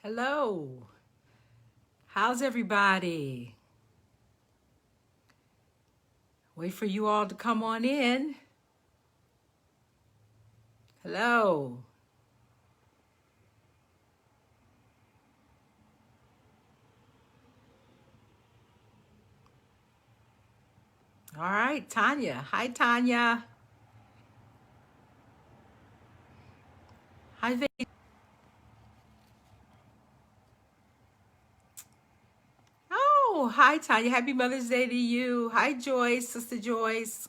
Hello. How's everybody? Wait for you all to come on in. Hello. All right, Tanya. Hi, Tanya. Hi, Oh, hi, Tanya. Happy Mother's Day to you. Hi, Joyce, Sister Joyce.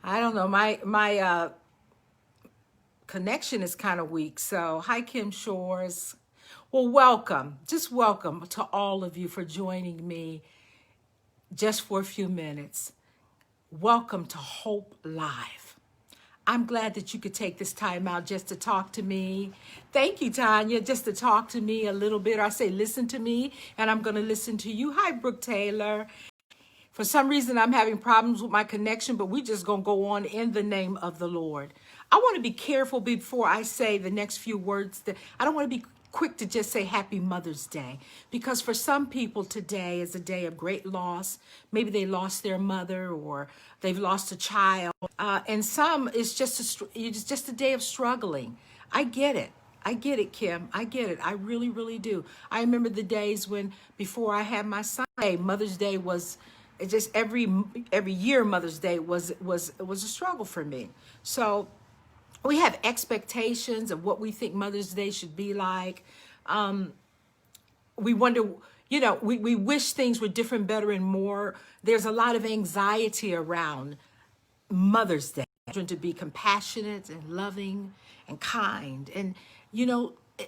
I don't know. My connection is kind of weak. So, hi, Kim Shores. Well, welcome. Just welcome to all of you for joining me just for a few minutes. Welcome to Hope Live. I'm glad that you could take this time out just to talk to me. Thank you, Tanya, just to talk to me a little bit. I say, listen to me, and I'm going to listen to you. Hi, Brooke Taylor. For some reason, I'm having problems with my connection, but we just going to go on in the name of the Lord. I want to be careful before I say the next few words. That I don't want to be quick to just say Happy Mother's Day, because for some people today is a day of great loss. Maybe they lost their mother or they've lost a child. And some it's it's just a day of struggling. I get it. I get it, Kim. I get it. I really, really do. I remember the days when before I had my son, Mother's Day was it just every year Mother's Day was a struggle for me. So we have expectations of what we think Mother's Day should be like. We wonder, we wish things were different, better, and more. There's a lot of anxiety around Mother's Day. To be compassionate and loving and kind. And,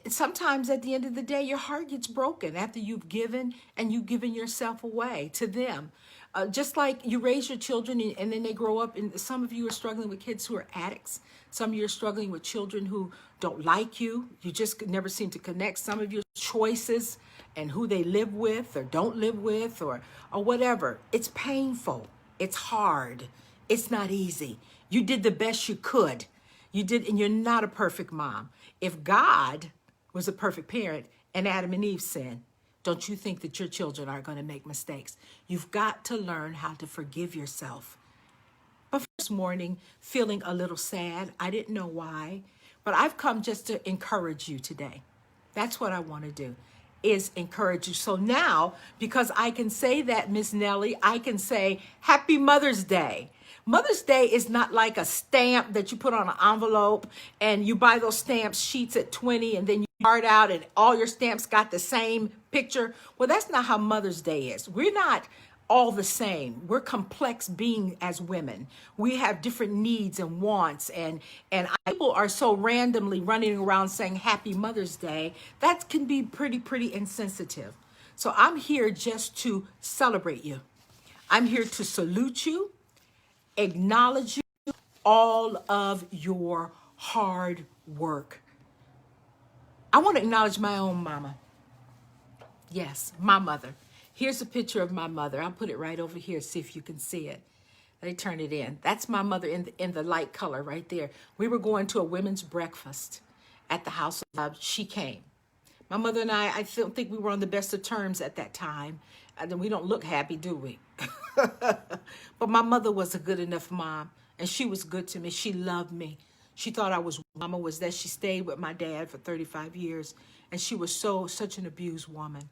sometimes at the end of the day, your heart gets broken after you've given and you've given yourself away to them. Just like you raise your children and then they grow up, and some of you are struggling with kids who are addicts. Some of you are struggling with children who don't like you. You just never seem to connect. Some of your choices and who they live with or don't live with or whatever. It's painful. It's hard. It's not easy. You did the best you could. You did, and you're not a perfect mom. If God was a perfect parent and Adam and Eve sinned, don't you think that your children are going to make mistakes? You've got to learn how to forgive yourself. But this morning, feeling a little sad. I didn't know why, but I've come just to encourage you today. That's what I want to do, is encourage you. So now, because I can say that, Miss Nellie, I can say Happy Mother's Day. Mother's Day is not like a stamp that you put on an envelope and you buy those stamp sheets at 20 and then you start out and all your stamps got the same picture. Well, that's not how Mother's Day is. We're not all the same. We're complex beings as women. We have different needs and wants, and people are so randomly running around saying Happy Mother's Day. That can be pretty insensitive. So I'm here just to celebrate you. I'm here to salute you, acknowledge you, all of your hard work. I want to acknowledge my own mama. Yes, my mother. Here's a picture of my mother. I'll put it right over here, see if you can see it. Let me turn it in. That's my mother in the light color right there. We were going to a women's breakfast at the house of she came. My mother and I don't think we were on the best of terms at that time. And we don't look happy, do we? But my mother was a good enough mom, and she was good to me. She loved me. She thought I was mama was that she stayed with my dad for 35 years, and she was such an abused woman.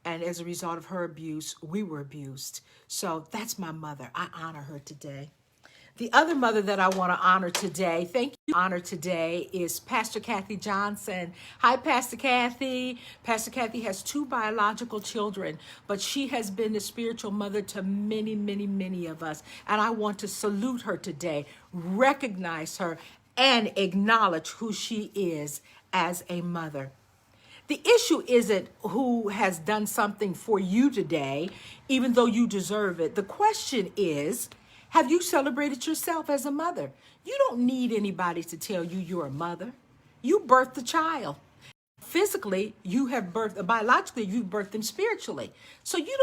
And as a result of her abuse, we were abused. So that's my mother. I honor her today. The other mother that I want to honor today, thank you, honor today, is Pastor Kathy Johnson. Hi, Pastor Kathy. Pastor Kathy has 2 biological children, but she has been the spiritual mother to many of us. And I want to salute her today, recognize her, and acknowledge who she is as a mother. The issue isn't who has done something for you today, even though you deserve it. The question is, have you celebrated yourself as a mother? You don't need anybody to tell you you're a mother. You birthed the child. physically, you have birthed, biologically, you've birthed them spiritually. So you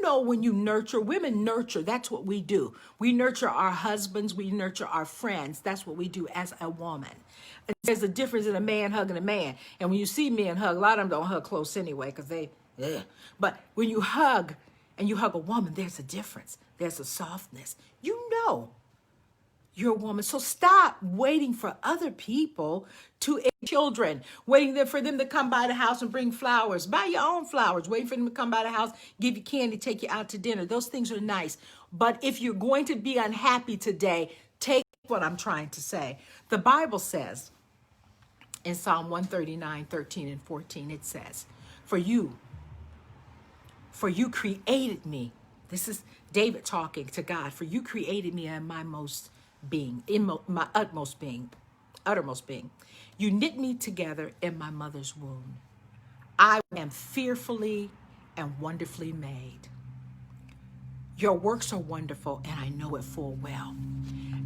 know, when you nurture, women nurture, that's what we do. We nurture our husbands, we nurture our friends. That's what we do as a woman. There's a difference in a man hugging a man. And when you see men hug, a lot of them don't hug close anyway, because they, ugh. But when you hug and you hug a woman, there's a difference. There's a softness. You know you're a woman. So stop waiting for other people to children, waiting for them to come by the house and bring flowers. Buy your own flowers. Waiting for them to come by the house, give you candy, take you out to dinner. Those things are nice. But if you're going to be unhappy today, take what I'm trying to say. The Bible says in Psalm 139, 13 and 14, it says, for you created me. This is David talking to God. For you created me in my most being, in my uttermost being. You knit me together in my mother's womb. I am fearfully and wonderfully made. Your works are wonderful, and I know it full well.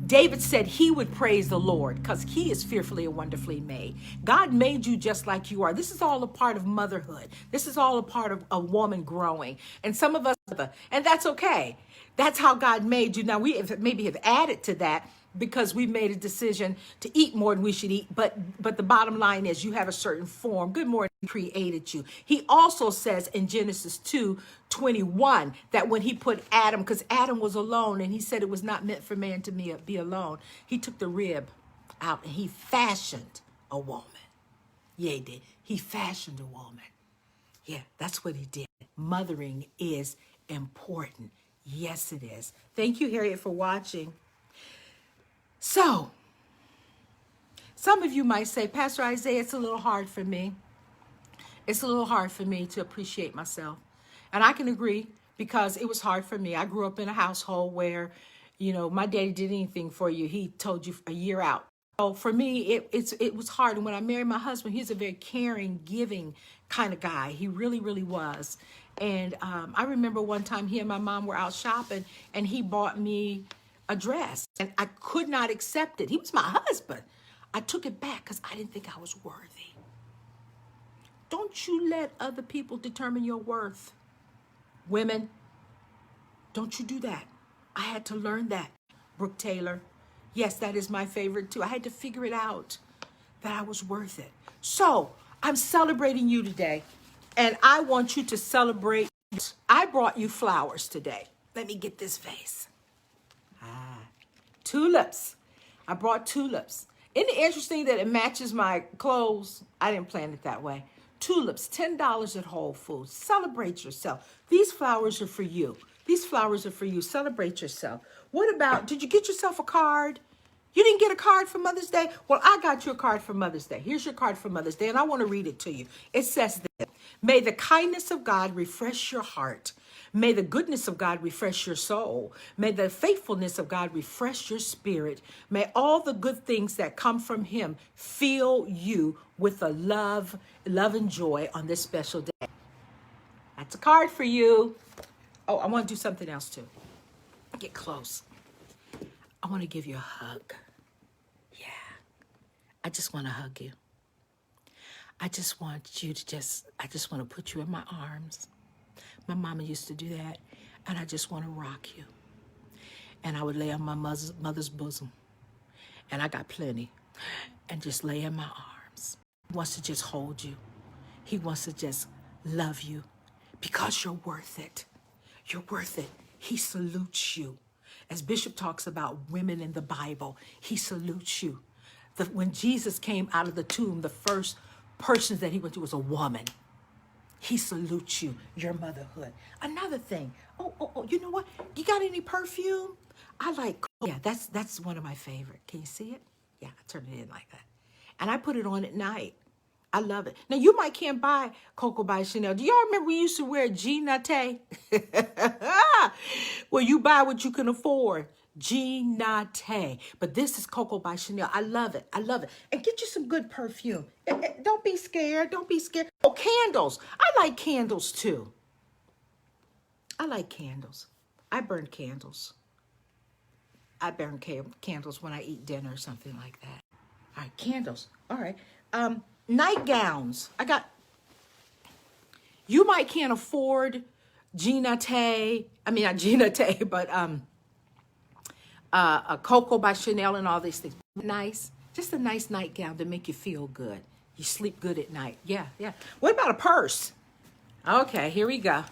David said he would praise the Lord because he is fearfully and wonderfully made. God made you just like you are. This is all a part of motherhood. This is all a part of a woman growing. And some of us, and that's okay. That's how God made you. Now, we maybe have added to that because we made a decision to eat more than we should eat. But the bottom line is you have a certain form. Good morning, he created you. He also says in Genesis 2:21 that when he put Adam, because Adam was alone and he said it was not meant for man to be alone, he took the rib out and he fashioned a woman. Yeah, he did. He fashioned a woman. Yeah, that's what he did. Mothering is important. Yes, it is. Thank you, Harriet, for watching. So, some of you might say, Pastor Isaiah, it's a little hard for me. It's a little hard for me to appreciate myself. And I can agree because it was hard for me. I grew up in a household where, my daddy did anything for you. He told you a year out. So for me, it was hard. And when I married my husband, he's a very caring, giving kind of guy. He really, really was. And I remember one time he and my mom were out shopping and he bought me a dress and I could not accept it. He was my husband. I took it back because I didn't think I was worthy. Don't you let other people determine your worth. Women, don't you do that. I had to learn that. Brooke Taylor. Yes, that is my favorite too. I had to figure it out that I was worth it. So I'm celebrating you today and I want you to celebrate. I brought you flowers today. Let me get this vase. Tulips. I brought tulips. Isn't it interesting that it matches my clothes? I didn't plan it that way. Tulips, $10 at Whole Foods. Celebrate yourself. These flowers are for you. These flowers are for you. Celebrate yourself. What about, did you get yourself a card? You didn't get a card for Mother's Day? Well, I got you a card for Mother's Day. Here's your card for Mother's Day, and I want to read it to you. It says this: may the kindness of God refresh your heart. May the goodness of God refresh your soul. May the faithfulness of God refresh your spirit. May all the good things that come from him fill you with the love and joy on this special day. That's a card for you. Oh, I want to do something else too. Get close. I want to give you a hug. Yeah. I just want to hug you. I just want to put you in my arms. My mama used to do that. And I just want to rock you. And I would lay on my mother's bosom. And I got plenty. And just lay in my arms. He wants to just hold you. He wants to just love you. Because you're worth it. You're worth it. He salutes you. As Bishop talks about women in the Bible, he salutes you. When Jesus came out of the tomb, the first person that he went to was a woman. He salutes you, your motherhood. Another thing. Oh, you know what? You got any perfume? Yeah, that's one of my favorite. Can you see it? Yeah, I turn it in like that. And I put it on at night. I love it. Now, you can't buy Coco by Chanel. Do y'all remember we used to wear Jean Naté? Well, you buy what you can afford. Jean Naté. But this is Coco by Chanel. I love it. I love it. And get you some good perfume. Don't be scared. Don't be scared. Oh, candles. I like candles too. I like candles. I burn candles. I burn candles when I eat dinner or something like that. All right, candles. All right. nightgowns. You might can't afford Gina Tay. I mean, not Gina Tay, but a Coco by Chanel and all these things. Nice, just a nice nightgown to make you feel good. You sleep good at night. Yeah, yeah. What about a purse? Okay, here we go.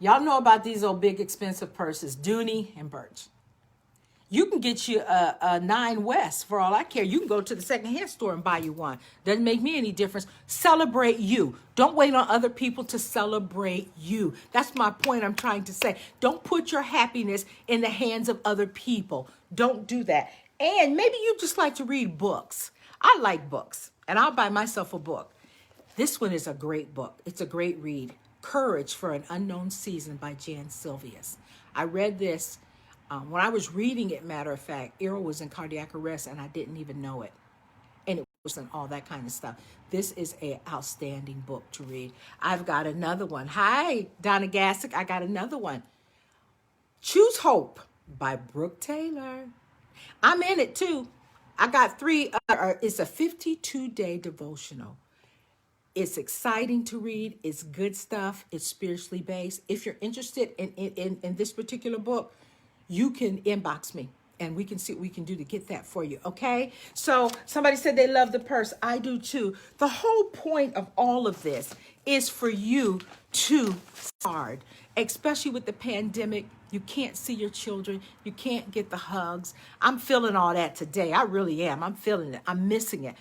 Y'all know about these old big expensive purses, Dooney and Birch. You can get you a Nine West for all I care. You can go to the secondhand store and buy you one. Doesn't make me any difference. Celebrate you. Don't wait on other people to celebrate you. That's my point I'm trying to say. Don't put your happiness in the hands of other people. Don't do that. And maybe you just like to read books. I like books, and I'll buy myself a book. This one is a great book. It's a great read. Courage for an Unknown Season by Jan Silvius. I read this when I was reading it, matter of fact. Errol was in cardiac arrest and I didn't even know it. And it wasn't all that kind of stuff. This is an outstanding book to read. I've got another one. Hi, Donna Gassick. I got another one. Choose Hope by Brooke Taylor. I'm in it too. I got three. It's a 52-day devotional. It's exciting to read. It's good stuff. It's spiritually based. If you're interested in this particular book, you can inbox me and we can see what we can do to get that for you. Okay. So somebody said they love the purse. I do too. The whole point of all of this is for you to start, especially with the pandemic. You can't see your children. You can't get the hugs. I'm feeling all that today. I really am. I'm feeling it. I'm missing it.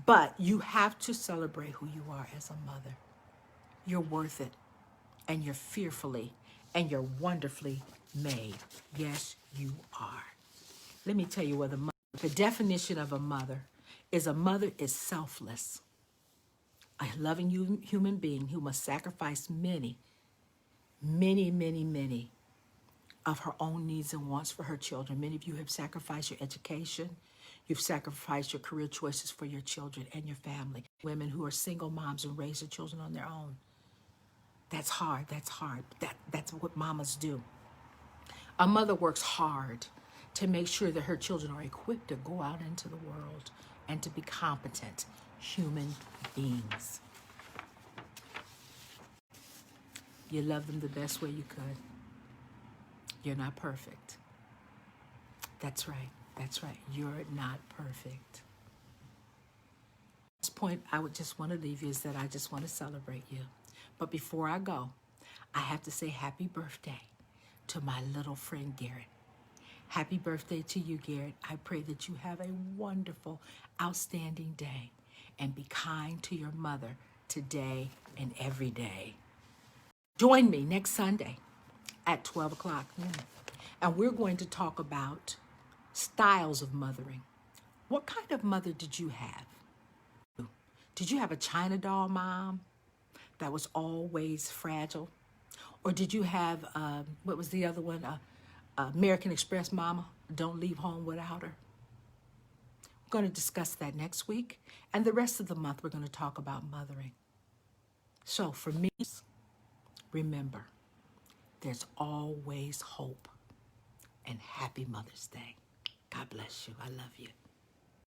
But you have to celebrate who you are as a mother. You're worth it. And you're fearfully and you're wonderfully made. Yes, you are. Let me tell you what the definition of a mother is selfless. A loving human being who must sacrifice many of her own needs and wants for her children. Many of you have sacrificed your education. You've sacrificed your career choices for your children and your family. Women who are single moms and raise their children on their own. That's hard. That's hard. That's what mamas do. A mother works hard to make sure that her children are equipped to go out into the world and to be competent human beings. You love them the best way you could. You're not perfect. That's right. That's right. You're not perfect. This point I would just want to leave you is that I just want to celebrate you. But before I go, I have to say happy birthday to my little friend Garrett. Happy birthday to you, Garrett. I pray that you have a wonderful, outstanding day and be kind to your mother today and every day. Join me next Sunday at 12 o'clock noon. And we're going to talk about styles of mothering. What kind of mother did you have? Did you have a China doll mom that was always fragile? Or did you have, what was the other one? American Express mama, don't leave home without her. We're going to discuss that next week. And the rest of the month, we're going to talk about mothering. So for me, remember, there's always hope. And happy Mother's Day. God bless you. I love you.